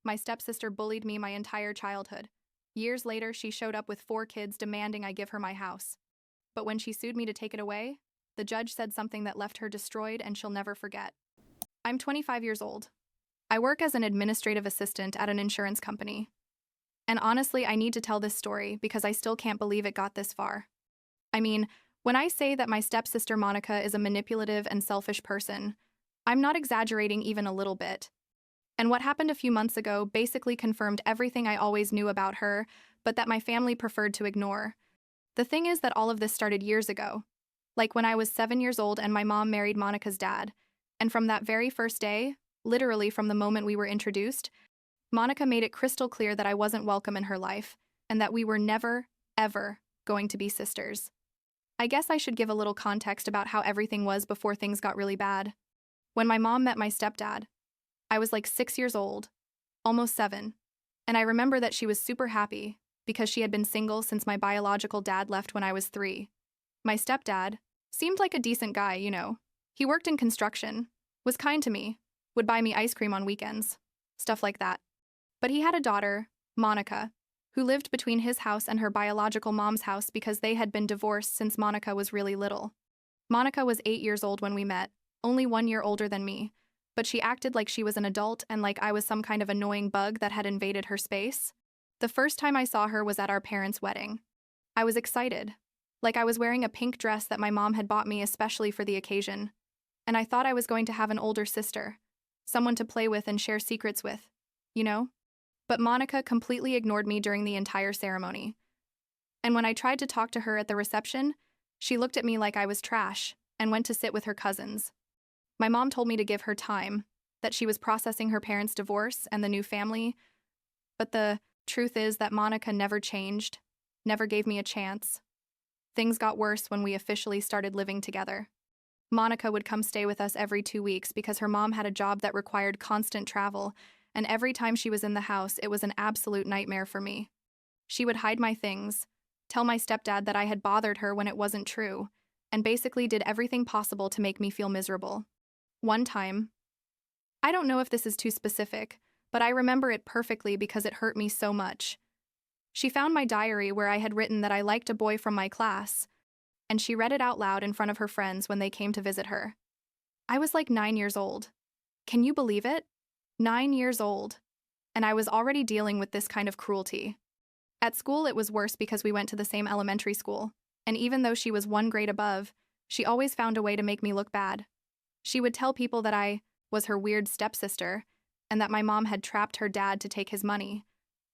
My stepsister bullied me my entire childhood. Years later, she showed up with 4 kids demanding I give her my house. But when she sued me to take it away, the judge said something that left her destroyed and she'll never forget. I'm 25 years old. I work as an administrative assistant at an insurance company. And honestly, I need to tell this story because I still can't believe it got this far. I mean, when I say that my stepsister Monica is a manipulative and selfish person, I'm not exaggerating even a little bit. And what happened a few months ago basically confirmed everything I always knew about her, but that my family preferred to ignore. The thing is that all of this started years ago. Like when I was 7 years old and my mom married Monica's dad. And from that very first day, literally from the moment we were introduced, Monica made it crystal clear that I wasn't welcome in her life, and that we were never, ever going to be sisters. I guess I should give a little context about how everything was before things got really bad. When my mom met my stepdad, I was like 6 years old, almost 7, and I remember that she was super happy because she had been single since my biological dad left when I was 3. My stepdad seemed like a decent guy, you know. He worked in construction, was kind to me, would buy me ice cream on weekends, stuff like that. But he had a daughter, Monica, who lived between his house and her biological mom's house because they had been divorced since Monica was really little. Monica was 8 years old when we met, only 1 year older than me, but she acted like she was an adult and like I was some kind of annoying bug that had invaded her space. The first time I saw her was at our parents' wedding. I was excited, like I was wearing a pink dress that my mom had bought me especially for the occasion, and I thought I was going to have an older sister, someone to play with and share secrets with, you know? But Monica completely ignored me during the entire ceremony. And when I tried to talk to her at the reception, she looked at me like I was trash and went to sit with her cousins. My mom told me to give her time, that she was processing her parents' divorce and the new family, but the truth is that Monica never changed, never gave me a chance. Things got worse when we officially started living together. Monica would come stay with us every 2 weeks because her mom had a job that required constant travel, and every time she was in the house, it was an absolute nightmare for me. She would hide my things, tell my stepdad that I had bothered her when it wasn't true, and basically did everything possible to make me feel miserable. One time, I don't know if this is too specific, but I remember it perfectly because it hurt me so much. She found my diary where I had written that I liked a boy from my class, and she read it out loud in front of her friends when they came to visit her. I was like 9 years old. Can you believe it? 9 years old. And I was already dealing with this kind of cruelty. At school, it was worse because we went to the same elementary school, and even though she was 1 grade above, she always found a way to make me look bad. She would tell people that I was her weird stepsister, and that my mom had trapped her dad to take his money,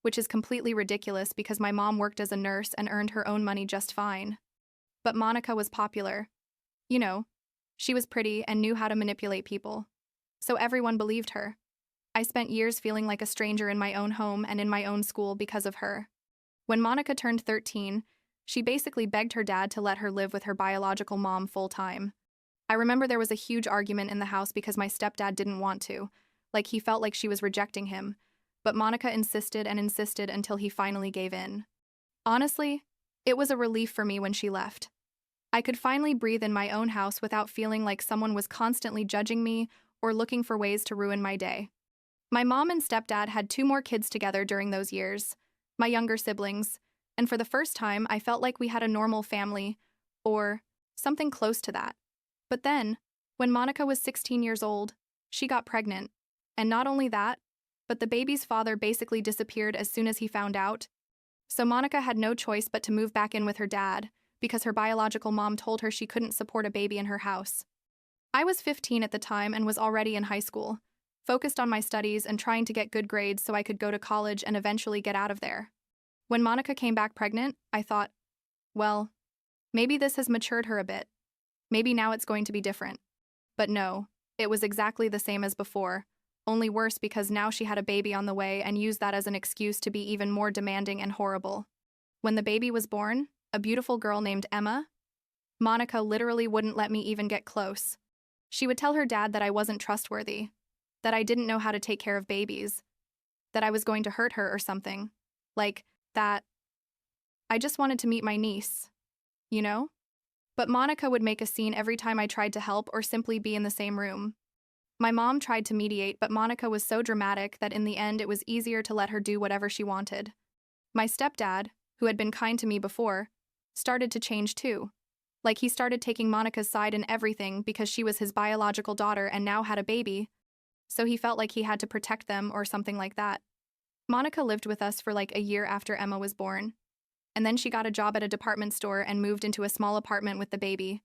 which is completely ridiculous because my mom worked as a nurse and earned her own money just fine. But Monica was popular. You know, she was pretty and knew how to manipulate people. So everyone believed her. I spent years feeling like a stranger in my own home and in my own school because of her. When Monica turned 13, she basically begged her dad to let her live with her biological mom full-time. I remember there was a huge argument in the house because my stepdad didn't want to, like he felt like she was rejecting him, but Monica insisted and insisted until he finally gave in. Honestly, it was a relief for me when she left. I could finally breathe in my own house without feeling like someone was constantly judging me or looking for ways to ruin my day. My mom and stepdad had 2 more kids together during those years, my younger siblings, and for the first time I felt like we had a normal family, or something close to that. But then, when Monica was 16 years old, she got pregnant, and not only that, but the baby's father basically disappeared as soon as he found out. So Monica had no choice but to move back in with her dad, because her biological mom told her she couldn't support a baby in her house. I was 15 at the time and was already in high school, focused on my studies and trying to get good grades so I could go to college and eventually get out of there. When Monica came back pregnant, I thought, well, maybe this has matured her a bit. Maybe now it's going to be different. But no, it was exactly the same as before, only worse because now she had a baby on the way and used that as an excuse to be even more demanding and horrible. When the baby was born, a beautiful girl named Emma, Monica literally wouldn't let me even get close. She would tell her dad that I wasn't trustworthy, that I didn't know how to take care of babies, that I was going to hurt her or something, like that. I just wanted to meet my niece, you know? But Monica would make a scene every time I tried to help or simply be in the same room. My mom tried to mediate, but Monica was so dramatic that in the end it was easier to let her do whatever she wanted. My stepdad, who had been kind to me before, started to change too. Like he started taking Monica's side in everything because she was his biological daughter and now had a baby, so he felt like he had to protect them or something like that. Monica lived with us for like a year after Emma was born, and then she got a job at a department store and moved into a small apartment with the baby.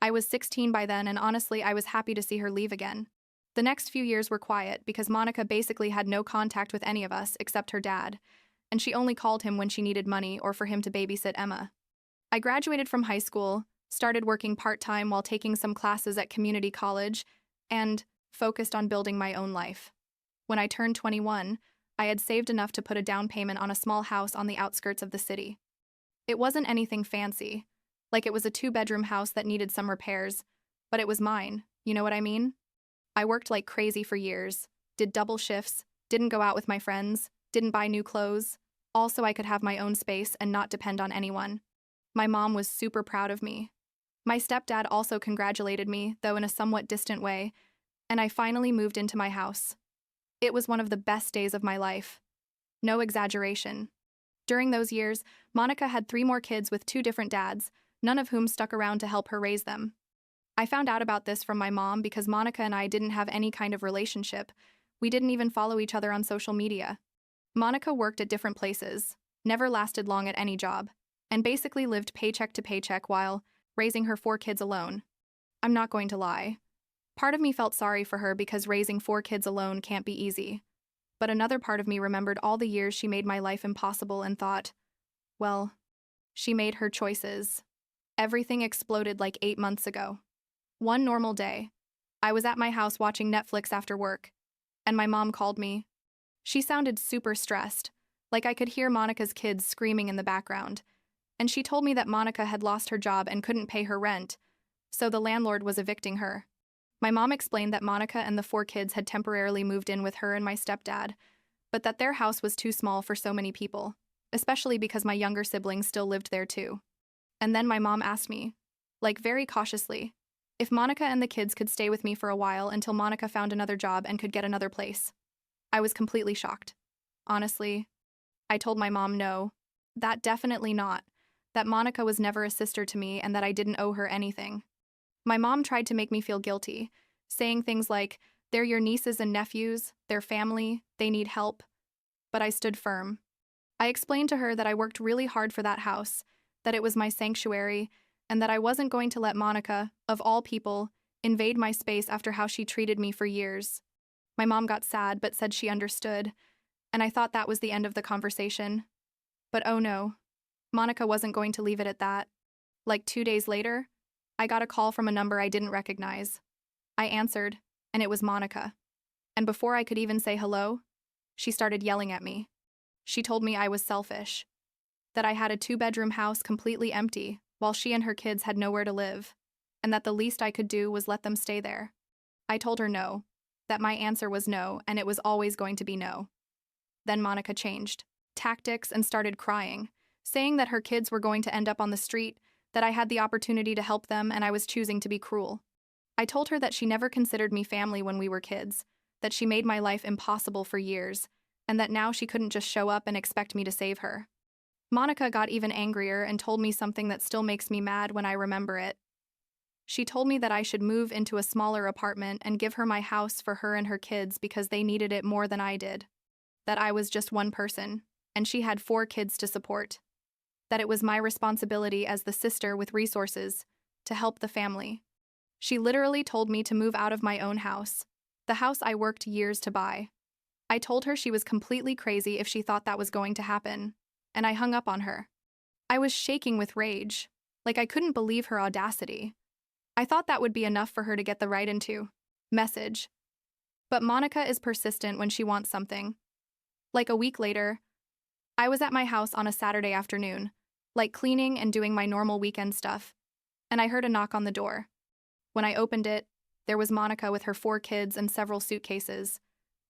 I was 16 by then, and honestly, I was happy to see her leave again. The next few years were quiet because Monica basically had no contact with any of us except her dad, and she only called him when she needed money or for him to babysit Emma. I graduated from high school, started working part-time while taking some classes at community college, and focused on building my own life. When I turned 21, I had saved enough to put a down payment on a small house on the outskirts of the city. It wasn't anything fancy, like it was a 2-bedroom house that needed some repairs, but it was mine, you know what I mean? I worked like crazy for years, did double shifts, didn't go out with my friends, didn't buy new clothes, all so I could have my own space and not depend on anyone. My mom was super proud of me. My stepdad also congratulated me, though in a somewhat distant way, and I finally moved into my house. It was one of the best days of my life. No exaggeration. During those years, Monica had 3 more kids with 2 different dads, none of whom stuck around to help her raise them. I found out about this from my mom because Monica and I didn't have any kind of relationship. We didn't even follow each other on social media. Monica worked at different places, never lasted long at any job, and basically lived paycheck to paycheck while raising her 4 kids alone. I'm not going to lie. Part of me felt sorry for her because raising 4 kids alone can't be easy. But another part of me remembered all the years she made my life impossible and thought, well, she made her choices. Everything exploded like 8 months ago. One normal day, I was at my house watching Netflix after work, and my mom called me. She sounded super stressed, like I could hear Monica's kids screaming in the background, and she told me that Monica had lost her job and couldn't pay her rent, so the landlord was evicting her. My mom explained that Monica and the 4 kids had temporarily moved in with her and my stepdad, but that their house was too small for so many people, especially because my younger siblings still lived there too. And then my mom asked me, like very cautiously, if Monica and the kids could stay with me for a while until Monica found another job and could get another place. I was completely shocked. Honestly, I told my mom no, that definitely not, that Monica was never a sister to me and that I didn't owe her anything. My mom tried to make me feel guilty, saying things like, they're your nieces and nephews, they're family, they need help. But I stood firm. I explained to her that I worked really hard for that house, that it was my sanctuary, and that I wasn't going to let Monica, of all people, invade my space after how she treated me for years. My mom got sad but said she understood, and I thought that was the end of the conversation. But oh no, Monica wasn't going to leave it at that. Like 2 days later, I got a call from a number I didn't recognize. I answered, and it was Monica. And before I could even say hello, she started yelling at me. She told me I was selfish, that I had a 2-bedroom house completely empty, while she and her kids had nowhere to live, and that the least I could do was let them stay there. I told her no, that my answer was no, and it was always going to be no. Then Monica changed tactics and started crying, saying that her kids were going to end up on the street, that I had the opportunity to help them and I was choosing to be cruel. I told her that she never considered me family when we were kids, that she made my life impossible for years, and that now she couldn't just show up and expect me to save her. Monica got even angrier and told me something that still makes me mad when I remember it. She told me that I should move into a smaller apartment and give her my house for her and her kids because they needed it more than I did. That I was just one person, and she had 4 kids to support. That it was my responsibility as the sister with resources to help the family. She literally told me to move out of my own house, the house I worked years to buy. I told her she was completely crazy if she thought that was going to happen, and I hung up on her. I was shaking with rage, like I couldn't believe her audacity. I thought that would be enough for her to get the right into message. But Monica is persistent when she wants something. Like a week later, I was at my house on a Saturday afternoon, like cleaning and doing my normal weekend stuff, and I heard a knock on the door. When I opened it, there was Monica with her 4 kids and several suitcases.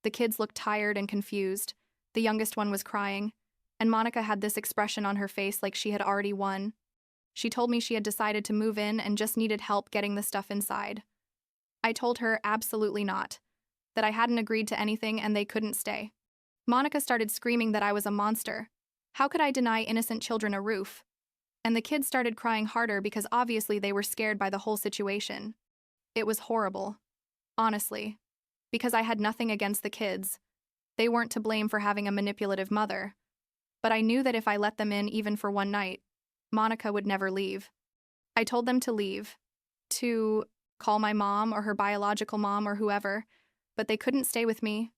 The kids looked tired and confused. The youngest one was crying, and Monica had this expression on her face like she had already won. She told me she had decided to move in and just needed help getting the stuff inside. I told her absolutely not, that I hadn't agreed to anything and they couldn't stay. Monica started screaming that I was a monster. How could I deny innocent children a roof? And the kids started crying harder because obviously they were scared by the whole situation. It was horrible. Honestly. Because I had nothing against the kids. They weren't to blame for having a manipulative mother. But I knew that if I let them in even for one night, Monica would never leave. I told them to leave. To call my mom or her biological mom or whoever, but they couldn't stay with me.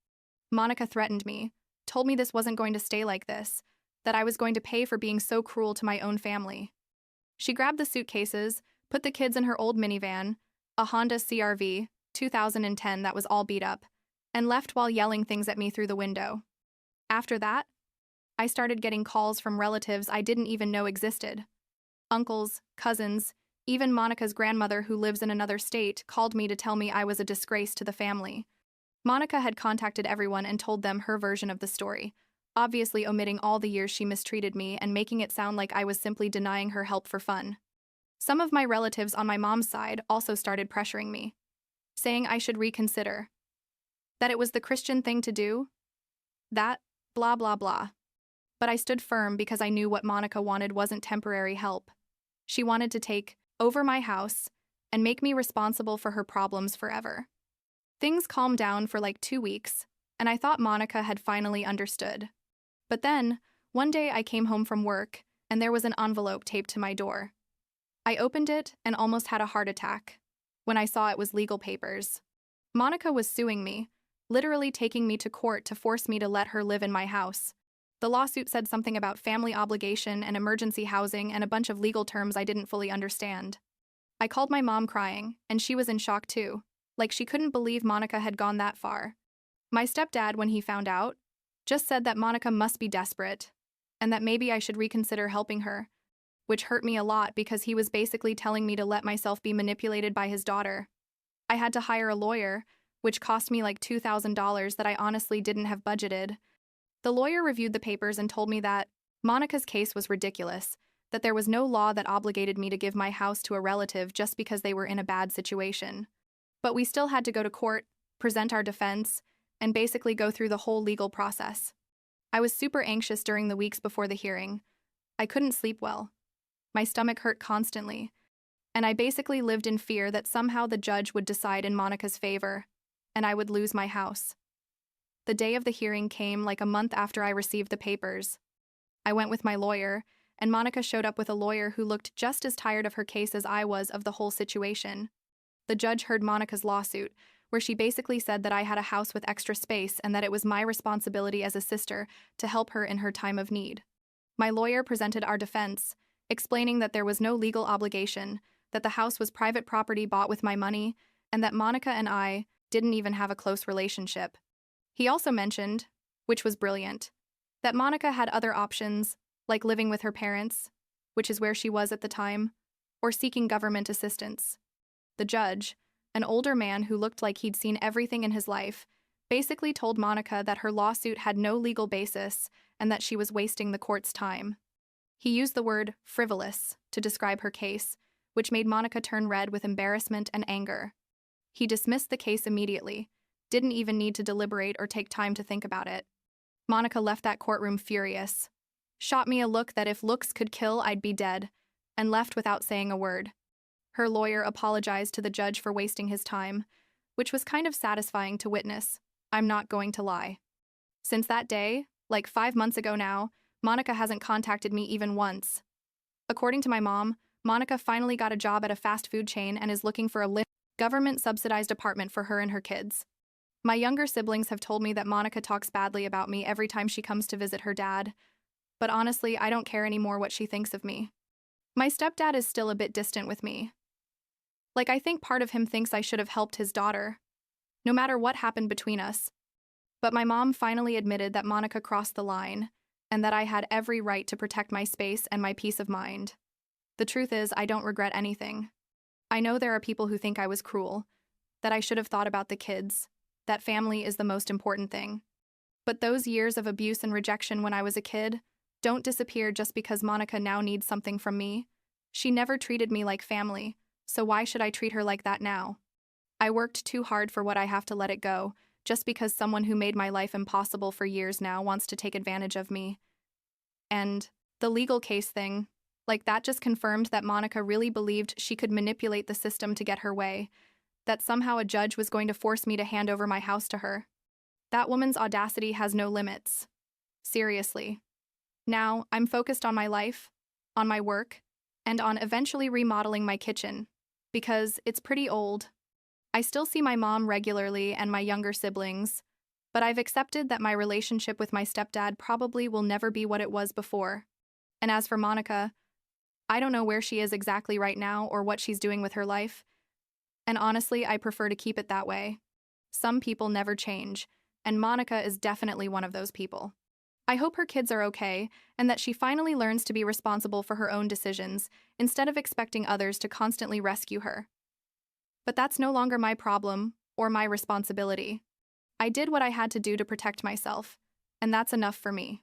Monica threatened me, told me this wasn't going to stay like this, that I was going to pay for being so cruel to my own family. She grabbed the suitcases, put the kids in her old minivan, a Honda CR-V, 2010 that was all beat up, and left while yelling things at me through the window. After that, I started getting calls from relatives I didn't even know existed. Uncles, cousins, even Monica's grandmother who lives in another state called me to tell me I was a disgrace to the family. Monica had contacted everyone and told them her version of the story, obviously omitting all the years she mistreated me and making it sound like I was simply denying her help for fun. Some of my relatives on my mom's side also started pressuring me, saying I should reconsider, that it was the Christian thing to do, that, blah blah blah. But I stood firm because I knew what Monica wanted wasn't temporary help. She wanted to take over my house and make me responsible for her problems forever. Things calmed down for like 2 weeks, and I thought Monica had finally understood. But then, one day I came home from work, and there was an envelope taped to my door. I opened it and almost had a heart attack when I saw it was legal papers. Monica was suing me, literally taking me to court to force me to let her live in my house. The lawsuit said something about family obligation and emergency housing and a bunch of legal terms I didn't fully understand. I called my mom crying, and she was in shock too, like she couldn't believe Monica had gone that far. My stepdad, when he found out, just said that Monica must be desperate, and that maybe I should reconsider helping her, which hurt me a lot because he was basically telling me to let myself be manipulated by his daughter. I had to hire a lawyer, which cost me like $2,000 that I honestly didn't have budgeted. The lawyer reviewed the papers and told me that Monica's case was ridiculous, that there was no law that obligated me to give my house to a relative just because they were in a bad situation. But we still had to go to court, present our defense, and basically go through the whole legal process. I was super anxious during the weeks before the hearing. I couldn't sleep well. My stomach hurt constantly, and I basically lived in fear that somehow the judge would decide in Monica's favor, and I would lose my house. The day of the hearing came like a month after I received the papers. I went with my lawyer, and Monica showed up with a lawyer who looked just as tired of her case as I was of the whole situation. The judge heard Monica's lawsuit, where she basically said that I had a house with extra space and that it was my responsibility as a sister to help her in her time of need. My lawyer presented our defense, explaining that there was no legal obligation, that the house was private property bought with my money, and that Monica and I didn't even have a close relationship. He also mentioned, which was brilliant, that Monica had other options, like living with her parents, which is where she was at the time, or seeking government assistance. The judge, an older man who looked like he'd seen everything in his life, basically told Monica that her lawsuit had no legal basis and that she was wasting the court's time. He used the word frivolous to describe her case, which made Monica turn red with embarrassment and anger. He dismissed the case immediately, didn't even need to deliberate or take time to think about it. Monica left that courtroom furious, shot me a look that if looks could kill, I'd be dead, and left without saying a word. Her lawyer apologized to the judge for wasting his time, which was kind of satisfying to witness, I'm not going to lie. Since that day, like 5 months ago now, Monica hasn't contacted me even once. According to my mom, Monica finally got a job at a fast food chain and is looking for a government-subsidized apartment for her and her kids. My younger siblings have told me that Monica talks badly about me every time she comes to visit her dad, but honestly, I don't care anymore what she thinks of me. My stepdad is still a bit distant with me. Like, I think part of him thinks I should have helped his daughter, no matter what happened between us. But my mom finally admitted that Monica crossed the line, and that I had every right to protect my space and my peace of mind. The truth is, I don't regret anything. I know there are people who think I was cruel, that I should have thought about the kids, that family is the most important thing. But those years of abuse and rejection when I was a kid don't disappear just because Monica now needs something from me. She never treated me like family, so why should I treat her like that now? I worked too hard for what I have to let it go, just because someone who made my life impossible for years now wants to take advantage of me. And the legal case thing, like that just confirmed that Monica really believed she could manipulate the system to get her way, that somehow a judge was going to force me to hand over my house to her. That woman's audacity has no limits. Seriously. Now, I'm focused on my life, on my work, and on eventually remodeling my kitchen, because it's pretty old. I still see my mom regularly and my younger siblings, but I've accepted that my relationship with my stepdad probably will never be what it was before. And as for Monica, I don't know where she is exactly right now or what she's doing with her life, and honestly, I prefer to keep it that way. Some people never change, and Monica is definitely one of those people. I hope her kids are okay, and that she finally learns to be responsible for her own decisions, instead of expecting others to constantly rescue her. But that's no longer my problem, or my responsibility. I did what I had to do to protect myself, and that's enough for me.